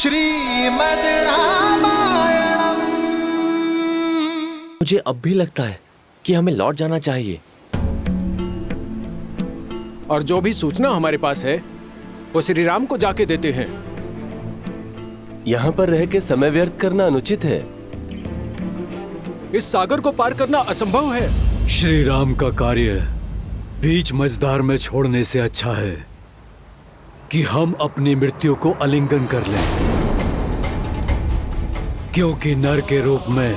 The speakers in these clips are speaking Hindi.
श्रीमद् रामायणम। मुझे अब भी लगता है कि हमें लौट जाना चाहिए। और जो भी सूचना हमारे पास है वो श्री राम को जाके देते हैं। यहाँ पर रह के समय व्यर्थ करना अनुचित है। इस सागर को पार करना असंभव है। श्री राम का कार्य बीच मझधार में छोड़ने से अच्छा है कि हम अपनी मृत्यु को आलिंगन कर लें, क्योंकि नर के रूप में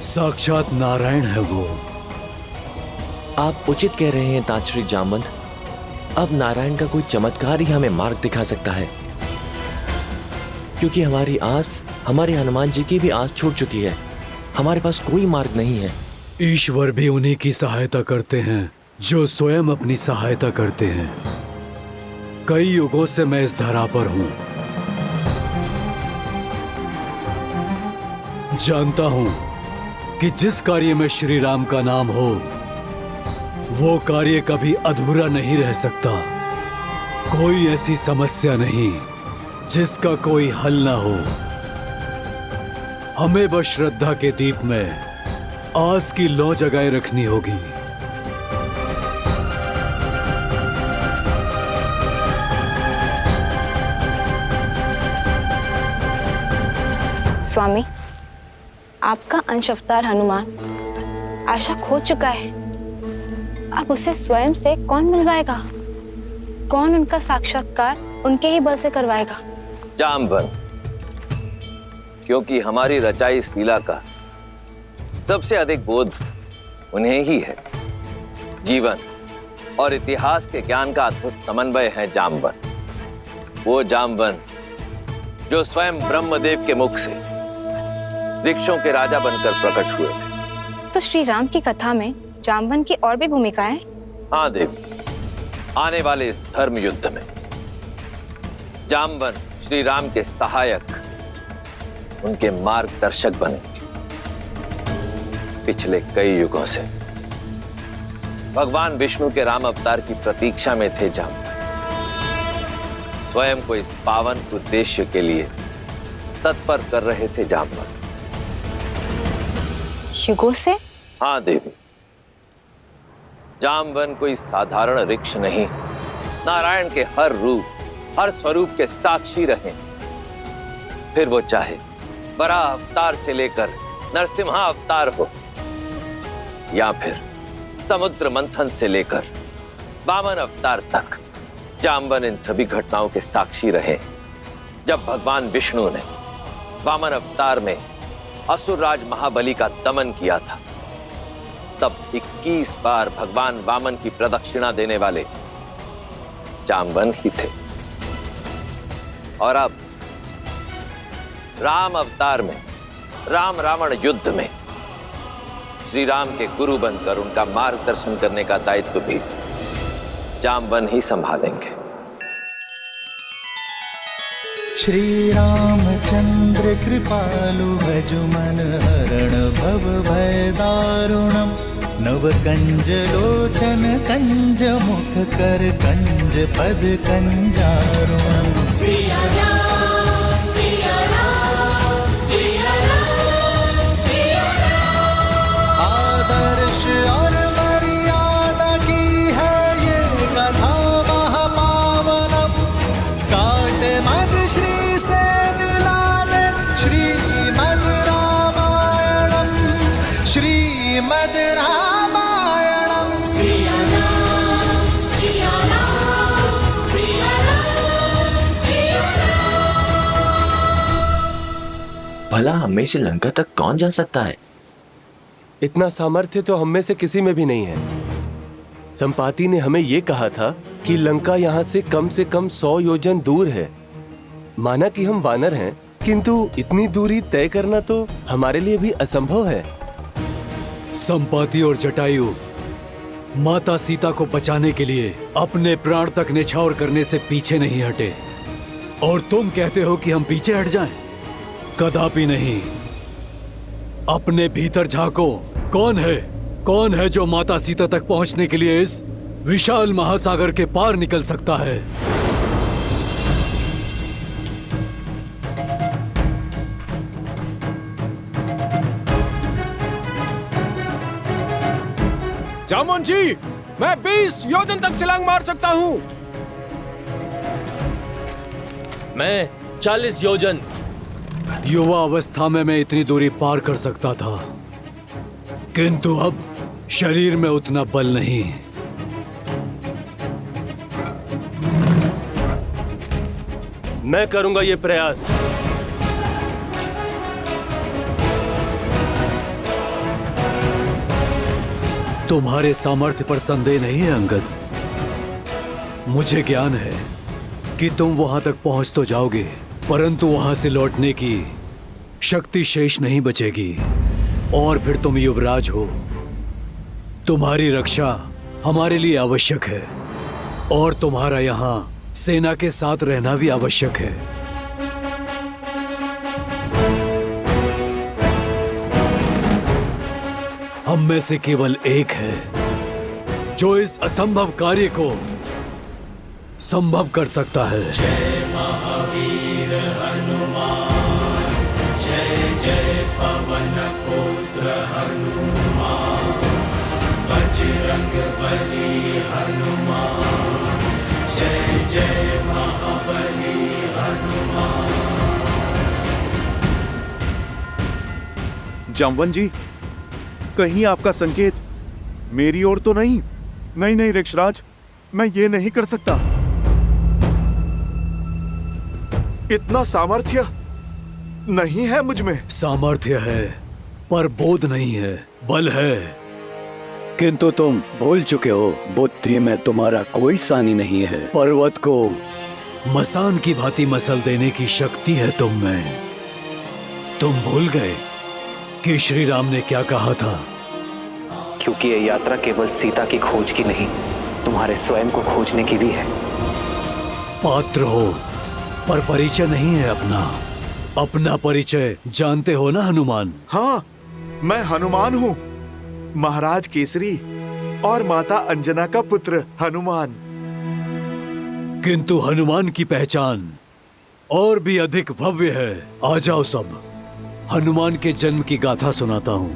साक्षात नारायण है वो। आप उचित कह रहे हैं तांत्रिक जामवंत। अब नारायण का कोई चमत्कार ही हमें मार्ग दिखा सकता है, क्योंकि हमारी आस, हमारे हनुमान जी की भी आस छूट चुकी है। हमारे पास कोई मार्ग नहीं है। ईश्वर भी उन्हीं की सहायता करते हैं जो स्वयं अपनी सहायता करते हैं। कई युगों से मैं इस धरा पर हूं, जानता हूं कि जिस कार्य में श्री राम का नाम हो वो कार्य कभी अधूरा नहीं रह सकता। कोई ऐसी समस्या नहीं जिसका कोई हल ना हो। हमें बस श्रद्धा के दीप में आस की लौ जगाए रखनी होगी। स्वामी, आपका अंश अवतार हनुमान आशा खो चुका है। अब उसे स्वयं से कौन मिलवाएगा? कौन उनका साक्षात्कार उनके ही बल से करवाएगा? जामवंत, क्योंकि हमारी रचाई इस लीला का सबसे अधिक बोध उन्हें ही है। जीवन और इतिहास के ज्ञान का अद्भुत समन्वय है जामवंत। वो जामवंत जो स्वयं ब्रह्मदेव के मुख से वृक्षों के राजा बनकर प्रकट हुए थे। तो श्री राम की कथा में जामवंत की और भी भूमिकाएं? हाँ देवी, आने वाले इस धर्म युद्ध में जामवंत श्री राम के सहायक, उनके मार्गदर्शक बने। पिछले कई युगों से भगवान विष्णु के राम अवतार की प्रतीक्षा में थे जामवंत। स्वयं को इस पावन उद्देश्य के लिए तत्पर कर रहे थे जामवंत। युगों से? हाँ देवी, जामवंत कोई साधारण वृक्ष नहीं, नारायण के हर रूप, हर स्वरूप के साक्षी रहे। फिर वो चाहे बराह अवतार से लेकर नरसिम्हा अवतार हो, या फिर समुद्र मंथन से लेकर वामन अवतार तक, जामवंत इन सभी घटनाओं के साक्षी रहे। जब भगवान विष्णु ने वामन अवतार में असुरराज महाबली का दमन किया था, तब 21 बार भगवान वामन की प्रदक्षिणा देने वाले जामवंत ही थे। और अब राम अवतार में, राम रावण युद्ध में श्री राम के गुरु बनकर उनका मार्गदर्शन करने का दायित्व भी जामवंत ही संभालेंगे। श्री रामचंद्र कृपालु भजु मन हरण भव भय दारुणम। नव कंज लोचन कंज मुख कर कंज पद कंजारुणम। सिया राम, सिया राम, सिया राम, सिया राम। आदर्श और मर्यादा की है ये कथा महापावनम। काट मद श्री से मिला दे श्रीमद् रामायणम। श्रीमद् रामायणम। सिया राम, सिया राम, सिया राम, सिया राम। भला हमें से लंका तक कौन जा सकता है? इतना सामर्थ्य तो हम में से किसी में भी नहीं है। संपाति ने हमें यह कहा था कि लंका यहाँ से कम 100 योजन दूर है। माना कि हम वानर हैं, किंतु इतनी दूरी तय करना तो हमारे लिए भी असंभव है। संपाति और जटायु माता सीता को बचाने के लिए अपने प्राण तक न्यौछावर करने से पीछे नहीं हटे, और तुम कहते हो कि हम पीछे हट जाएं? कदापि नहीं। अपने भीतर झांको। कौन है जो माता सीता तक पहुंचने के लिए इस विशाल महासागर के पार निकल सकता है? जामुन जी, मैं 20 योजन तक छलांग मार सकता हूँ। मैं 40 योजन। युवा अवस्था में मैं इतनी दूरी पार कर सकता था, किंतु अब शरीर में उतना बल नहीं। मैं करूंगा ये प्रयास। तुम्हारे सामर्थ्य पर संदेह नहीं है अंगद। मुझे ज्ञान है कि तुम वहां तक पहुंच तो जाओगे, परंतु वहां से लौटने की शक्ति शेष नहीं बचेगी। और फिर तुम युवराज हो, तुम्हारी रक्षा हमारे लिए आवश्यक है, और तुम्हारा यहाँ सेना के साथ रहना भी आवश्यक है। हम में से केवल एक है जो इस असंभव कार्य को संभव कर सकता है। जय महावीर हनुमान, जय जय पवन पुत्र हनुमान, बजरंग बली हनुमान, जय जय महाबली हनुमान। जामवन जी, कहीं आपका संकेत मेरी ओर तो नहीं? नहीं नहीं ऋक्षराज, मैं ये नहीं कर सकता। इतना सामर्थ्य नहीं है मुझ में। सामर्थ्य है पर बोध नहीं है, बल है। किंतु तुम भूल चुके हो, बुद्धि में तुम्हारा कोई सानी नहीं है। पर्वत को मसान की भांति मसल देने की शक्ति है तुम में। तुम भूल गए कि श्री राम ने क्या कहा था? क्योंकि ये यात्रा केवल सीता की खोज की नहीं, तुम्हारे स्वयं को खोजने की भी है। पात्र हो पर परिचय नहीं है अपना। अपना परिचय जानते हो ना हनुमान? हाँ, मैं हनुमान हूँ, महाराज केसरी और माता अंजना का पुत्र हनुमान। किंतु हनुमान की पहचान और भी अधिक भव्य है। आ जाओ सब, हनुमान के जन्म की गाथा सुनाता हूं।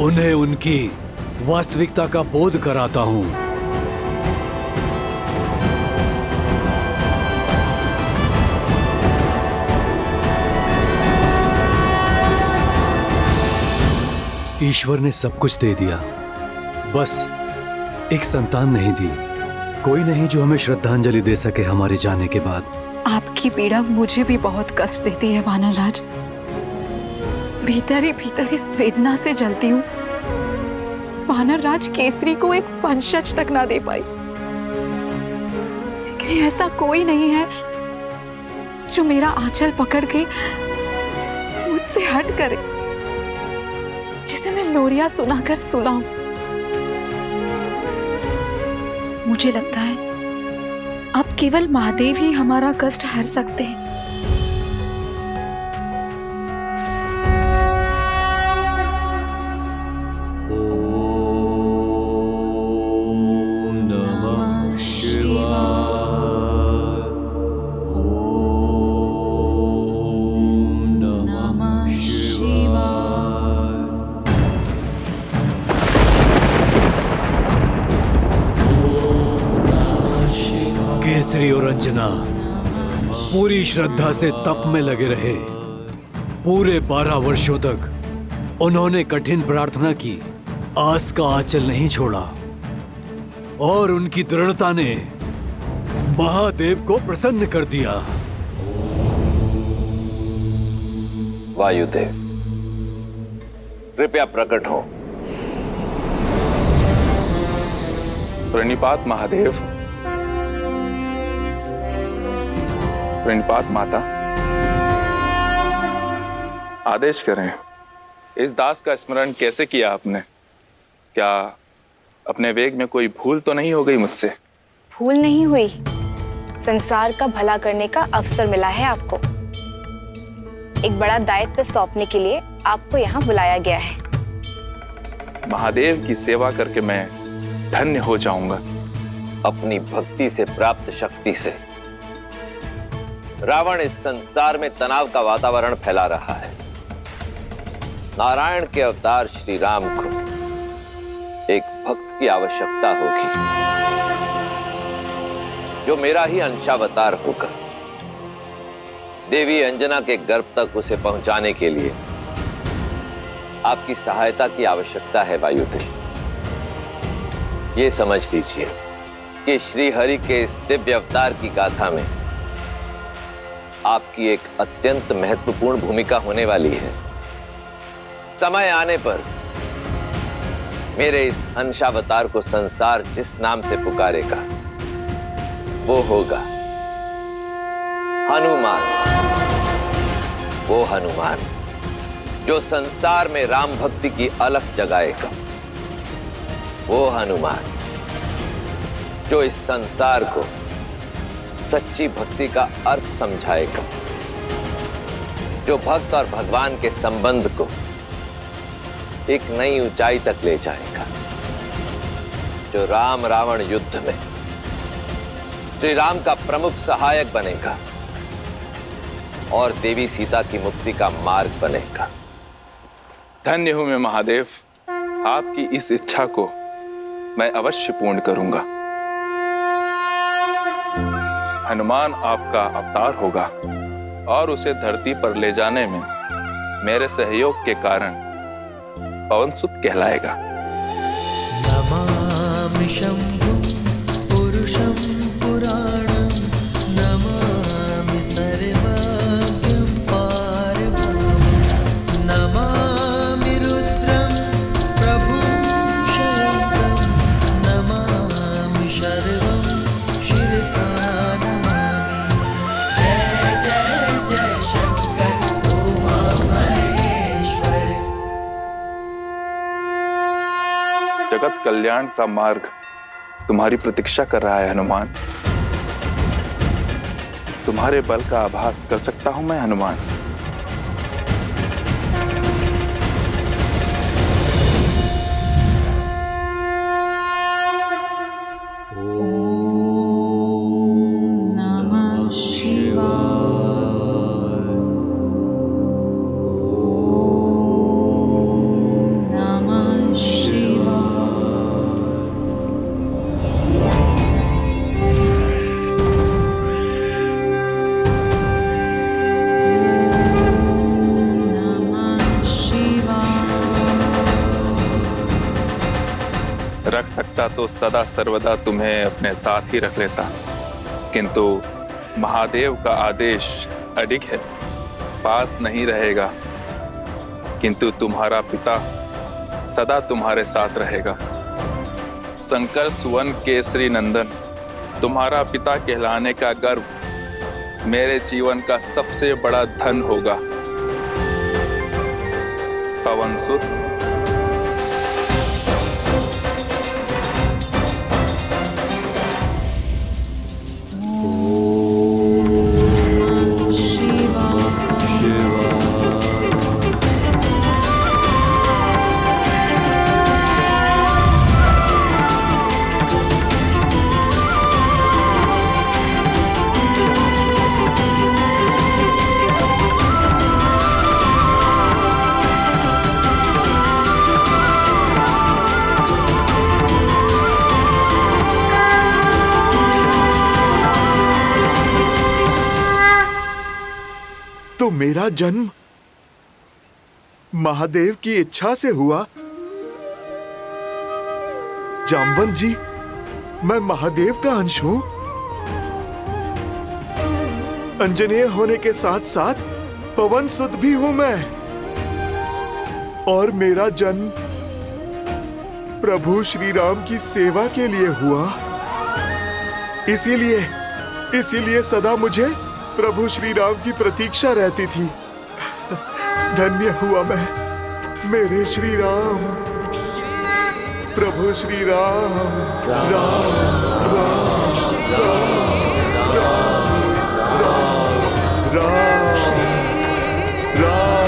उन्हें उनकी वास्तविकता का बोध कराता हूं। ईश्वर ने सब कुछ दे दिया, बस एक संतान नहीं दी। कोई नहीं जो हमें श्रद्धांजलि दे सके हमारे जाने के बाद। आपकी पीड़ा मुझे भी बहुत कष्ट देती है वानरराज। भीतर ही भीतर इस वेदना से जलती हूँ। वानरराज केसरी को एक वंशज तक ना दे पाई। लेकिन ऐसा कोई नहीं है जो मेरा आंचल पकड़ के मुझसे हट करे, जिसे मैं लोरियां सुनाकर सुलाऊं। मुझे लगता है अब केवल महादेव ही हमारा कष्ट हर सकते हैं। केसरी और अंजना पूरी श्रद्धा से तप में लगे रहे। पूरे 12 वर्षों तक उन्होंने कठिन प्रार्थना की, आस का आंचल नहीं छोड़ा, और उनकी दृढ़ता ने महादेव को प्रसन्न कर दिया। वायुदेव, कृपया प्रकट हो। प्रणिपात महादेव, प्रणिपात माता। आदेश करें, इस दास का स्मरण कैसे किया आपने? क्या अपने वेग में कोई भूल तो नहीं हो गई मुझसे? भूल नहीं हुई, संसार का भला करने का अवसर मिला है आपको। एक बड़ा दायित्व सौंपने के लिए आपको यहाँ बुलाया गया है। महादेव की सेवा करके मैं धन्य हो जाऊंगा। अपनी भक्ति से प्राप्त शक्ति से रावण इस संसार में तनाव का वातावरण फैला रहा है। नारायण के अवतार श्री राम को भक्त की आवश्यकता होगी, जो मेरा ही अंशावतार होगा। देवी अंजना के गर्भ तक उसे पहुंचाने के लिए आपकी सहायता की आवश्यकता है वायुदेव। ये समझ लीजिए कि श्री हरि के इस दिव्य अवतार की गाथा में आपकी एक अत्यंत महत्वपूर्ण भूमिका होने वाली है। समय आने पर मेरे इस अंशावतार को संसार जिस नाम से पुकारेगा वो होगा हनुमान। वो हनुमान जो संसार में राम भक्ति की अलख जगाएगा। वो हनुमान जो इस संसार को सच्ची भक्ति का अर्थ समझाएगा, जो भक्त और भगवान के संबंध को एक नई ऊंचाई तक ले जाएगा, जो राम रावण युद्ध में श्री राम का प्रमुख सहायक बनेगा और देवी सीता की मुक्ति का मार्ग बनेगा। धन्य हूं मैं महादेव, आपकी इस इच्छा को मैं अवश्य पूर्ण करूंगा। हनुमान आपका अवतार होगा और उसे धरती पर ले जाने में मेरे सहयोग के कारण पवनसुत कहलाएगा। नमामि शंभुं पुरुषं पुराणं, नमामि सर्वज्ञं पारब्रह्मं, नमामि रुद्रं प्रभुं शयन्तं, नमामि शर्वं शिरसा नमामि। जय जय जय शंकर उमा महेश्वर। जगत कल्याण का मार्ग तुम्हारी प्रतीक्षा कर रहा है हनुमान। तुम्हारे बल का आभास कर सकता हूं मैं हनुमान। रख सकता तो सदा सर्वदा तुम्हें अपने साथ ही रख लेता, किंतु महादेव का आदेश अडिग है, पास नहीं रहेगा, किंतु तुम्हारा पिता सदा तुम्हारे साथ रहेगा। शंकर सुवन केसरी नंदन, तुम्हारा पिता कहलाने का गर्व मेरे जीवन का सबसे बड़ा धन होगा। पवनसुत, तो मेरा जन्म महादेव की इच्छा से हुआ। जामवंत जी, मैं महादेव का अंश हूं। अंजनेय होने के साथ साथ पवनसुत भी हूं मैं, और मेरा जन्म प्रभु श्री राम की सेवा के लिए हुआ। इसीलिए सदा मुझे प्रभु श्री राम की प्रतीक्षा रहती थी। धन्य हुआ मैं, मेरे श्री राम, प्रभु श्री राम, राम राम राम राम राम राम।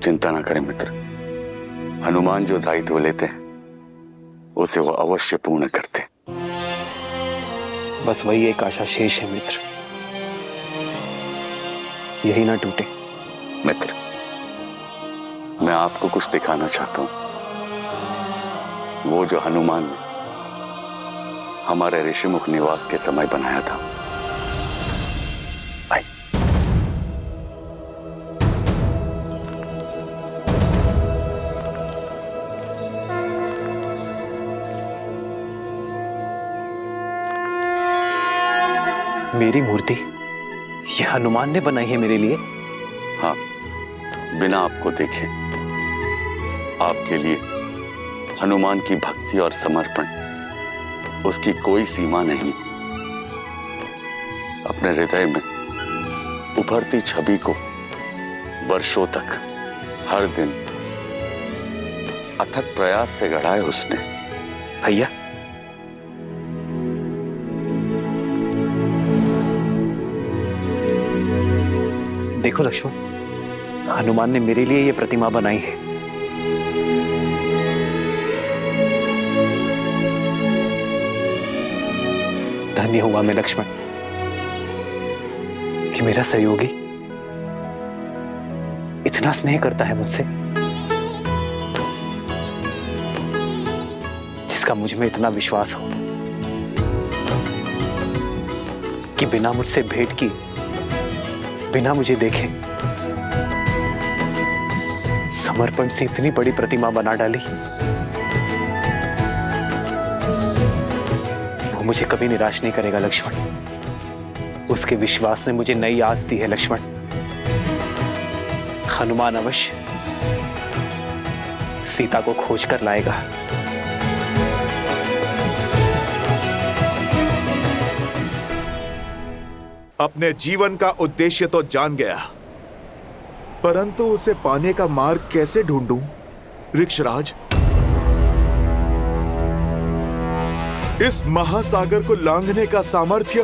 चिंता ना करें मित्र, हनुमान जो दायित्व लेते हैं उसे वो अवश्य पूर्ण करते। बस वही एक आशा शेष है मित्र, यही ना टूटे। मित्र, मैं आपको कुछ दिखाना चाहता हूं। वो जो हनुमान ने हमारे ऋषिमुख निवास के समय बनाया था। आइए। मेरी मूर्ति ये हनुमान ने बनाई है मेरे लिए? हाँ, बिना आपको देखे आपके लिए हनुमान की भक्ति और समर्पण, उसकी कोई सीमा नहीं। अपने हृदय में उभरती छवि को वर्षों तक हर दिन अथक प्रयास से गढ़ा है उसने। भैया, देखो लक्ष्मण, हनुमान ने मेरे लिए ये प्रतिमा बनाई है। धन्य हुआ मैं लक्ष्मण कि मेरा सहयोगी इतना स्नेह करता है मुझसे, जिसका मुझ में इतना विश्वास हो कि बिना मुझसे भेंट की, बिना मुझे देखे समर्पण से इतनी बड़ी प्रतिमा बना डाली। वो मुझे कभी निराश नहीं करेगा लक्ष्मण। उसके विश्वास ने मुझे नई आस दी है लक्ष्मण। हनुमान अवश्य सीता को खोज कर लाएगा। अपने जीवन का उद्देश्य तो जान गया, परंतु उसे पाने का मार्ग कैसे ढूंढूं? ऋक्षराज, इस महासागर को लांघने का सामर्थ्य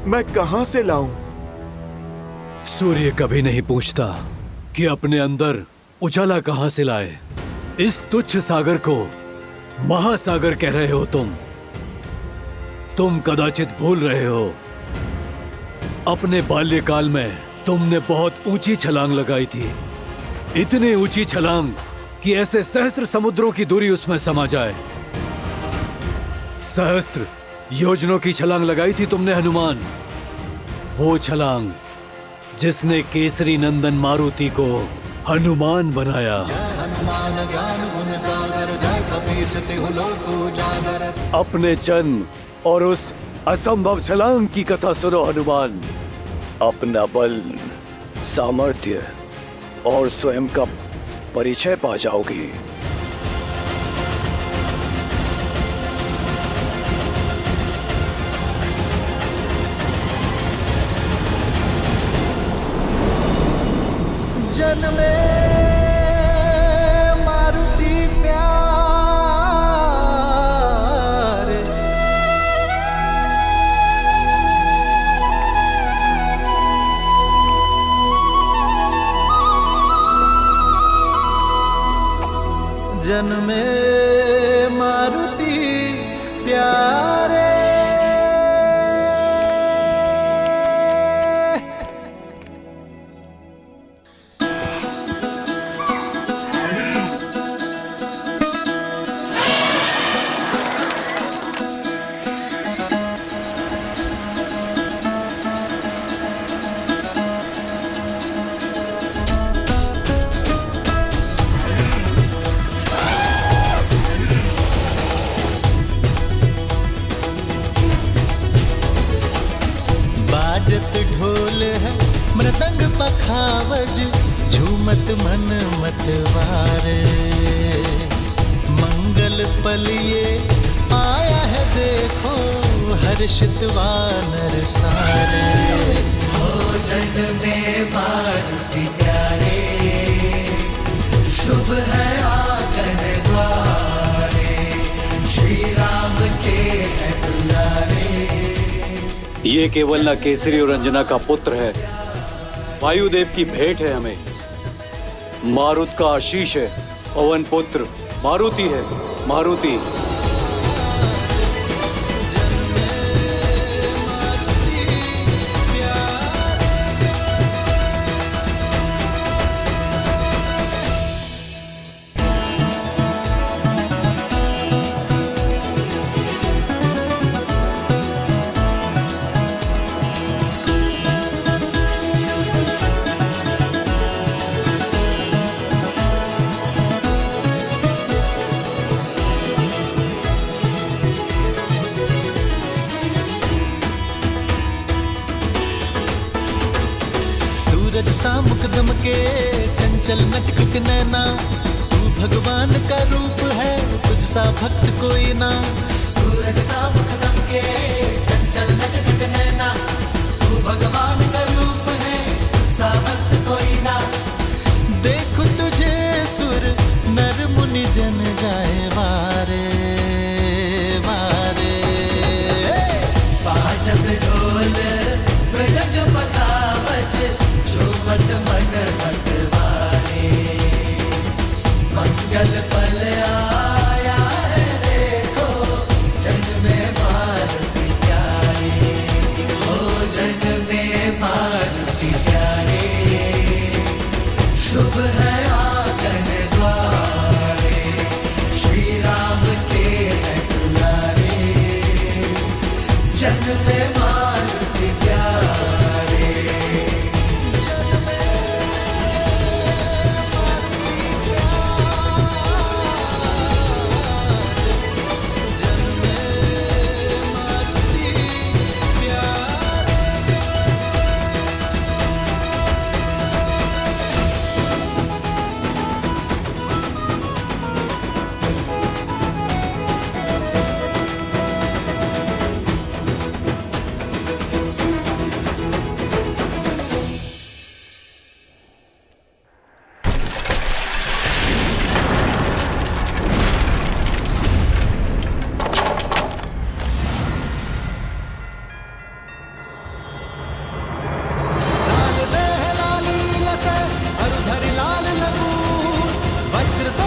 मैं कहां से लाऊं? सूर्य कभी नहीं पूछता कि अपने अंदर उजाला कहां से लाए। इस तुच्छ सागर को महासागर कह रहे हो तुम कदाचित भूल रहे हो, अपने बाल्यकाल में तुमने बहुत ऊंची छलांग लगाई थी। इतनी ऊंची छलांग कि ऐसे सहस्त्र समुद्रों की दूरी उसमें समा जाए। सहस्त्र योजनों की छलांग लगाई थी तुमने हनुमान। वो छलांग जिसने केसरी नंदन मारुति को हनुमान बनाया। अपने जन्म और उस असंभव छलांग की कथा सुनो हनुमान। अपना बल, सामर्थ्य और स्वयं का परिचय पा जाओगी। जन्मे मारुति प्यारे, जन्मे मारुति प्यारे। बाजत ढोल है मृदंग पखावज, झूमत मन मतवारे। मंगल पलिए आया है देखो, हर्षित वानर सारे। हो जग में मारुति प्यारे, शुभ है आंगन द्वारे। श्री राम के है दुलारे। ये केवल न केसरी और अंजना का पुत्र है, वायुदेव की भेंट है हमें। मारुत का आशीष है, पवन पुत्र मारुति है। मारुति सूरज सा मुकदम के चंचल नटखट नैना, तू भगवान का रूप है तुझसा भक्त कोई ना। सूरज सा मुकदम के चंचल नटखट नैना, तू भगवान का रूप है तुझसा भक्त कोई ना। देखो तुझे सुर नर मुनि जन जाए वारे वारे। बाजत ढोल मृदंग पखावज, झूमत मन मतवारे। मंगल पल आया है देखो, जन में मारुति प्यारे। हो जन में मारुति प्यारे, शुभ है आंगन द्वारे। श्री राम के हैं दुलारे, जन में मारुति प्यारे। लाल देह लाली लसे, अरुधरि लाल लगू, वज्र तो